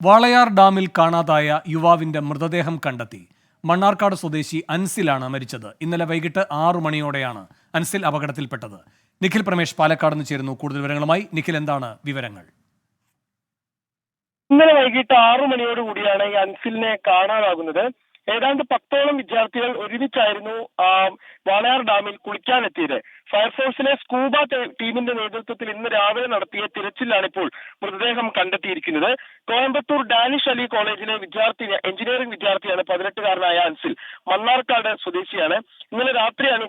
വാളയാർ ഡാമിൽ കാണാതായ യുവാവിന്റെ മൃതദേഹം കണ്ടെത്തി. മണ്ണാർക്കാട് സ്വദേശി അൻസിലാണ് മരിച്ചത്. ഇന്നലെ വൈകിട്ട് 6 മണിയോടെയാണ് അൻസിൽ അപകടത്തിൽപ്പെട്ടത്. നിഖിൽ പ്രമേഷ് പാലക്കാട് നിന്ന് ചേരുന്നു കൂടുതൽ വിവരങ്ങളുമായി. നിഖിൽ, എന്താണ് വിവരങ്ങൾ? ഇന്നലെ വൈകിട്ട് 6 മണിയോടുകൂടിയാണ് ഈ അൻസിലിനെ കാണാനാകുന്നത്. ഏതാണ്ട് 10ഓളം വിദ്യാർത്ഥികൾ ഒരുമിച്ചായിരുന്നു വാളയാർ ഡാമിൽ കുളിക്കാനെത്തിയത്. ഫയർഫോഴ്സിലെ സ്കൂബ ടീമിന്റെ നേതൃത്വത്തിൽ ഇന്ന് രാവിലെ നടത്തിയ തിരച്ചിലാണ് ഇപ്പോൾ മൃതദേഹം കണ്ടെത്തിയിരിക്കുന്നത്. കോയമ്പത്തൂർ ഡാനിഷ് അലി കോളേജിലെ എഞ്ചിനീയറിംഗ് വിദ്യാർത്ഥിയാണ് 18കാരനായ അൻസിൽ. മണ്ണാർക്കാട് സ്വദേശിയാണ്. ഇന്നലെ രാത്രിയാണ്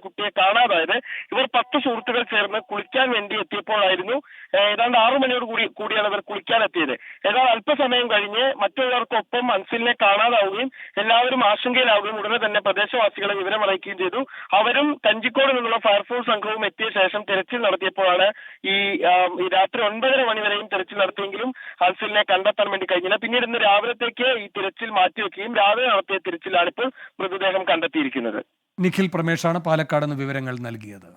കുട്ടിയെ കാണാതായത്. ഇവർ 10 സുഹൃത്തുക്കൾ ചേർന്ന് കുളിക്കാൻ വേണ്ടി എത്തിയപ്പോഴായിരുന്നു ഏതാണ്ട് 6 മണിയോട് കൂടിയാണ് ഇവർ കുളിക്കാനെത്തിയത്. ഏതാണ്ട് അല്പസമയം കഴിഞ്ഞ് മറ്റുള്ളവർക്കൊപ്പം അൻസിലിനെ കാണാതാവുകയും എല്ലാവരും ആശങ്കയിലാവുകയും ഉടനെ തന്നെ പ്രദേശവാസികളെ വിവരമറിയിക്കുകയും ചെയ്തു. അവരും കഞ്ചിക്കോട് നിന്നുള്ള ഫയർഫോഴ്സ് സംഘവും എത്തിയ ശേഷം തെരച്ചിൽ നടത്തിയപ്പോഴാണ് ഈ രാത്രി 9:30 മണി വരെയും തെരച്ചിൽ നടത്തിയെങ്കിലും അൻസിലിനെ കണ്ടെത്താൻ വേണ്ടി കഴിഞ്ഞില്ല. പിന്നീട് ഇന്ന് രാവിലത്തേക്ക് ഈ തിരച്ചിൽ മാറ്റിവെക്കുകയും രാവിലെ നടത്തിയ തിരച്ചിലാണ് ഇപ്പോൾ മൃതദേഹം കണ്ടെത്തിയിരിക്കുന്നത്. നിഖിൽ പ്രമേഷാണ് പാലക്കാട് നിന്ന് വിവരങ്ങൾ നൽകിയത്.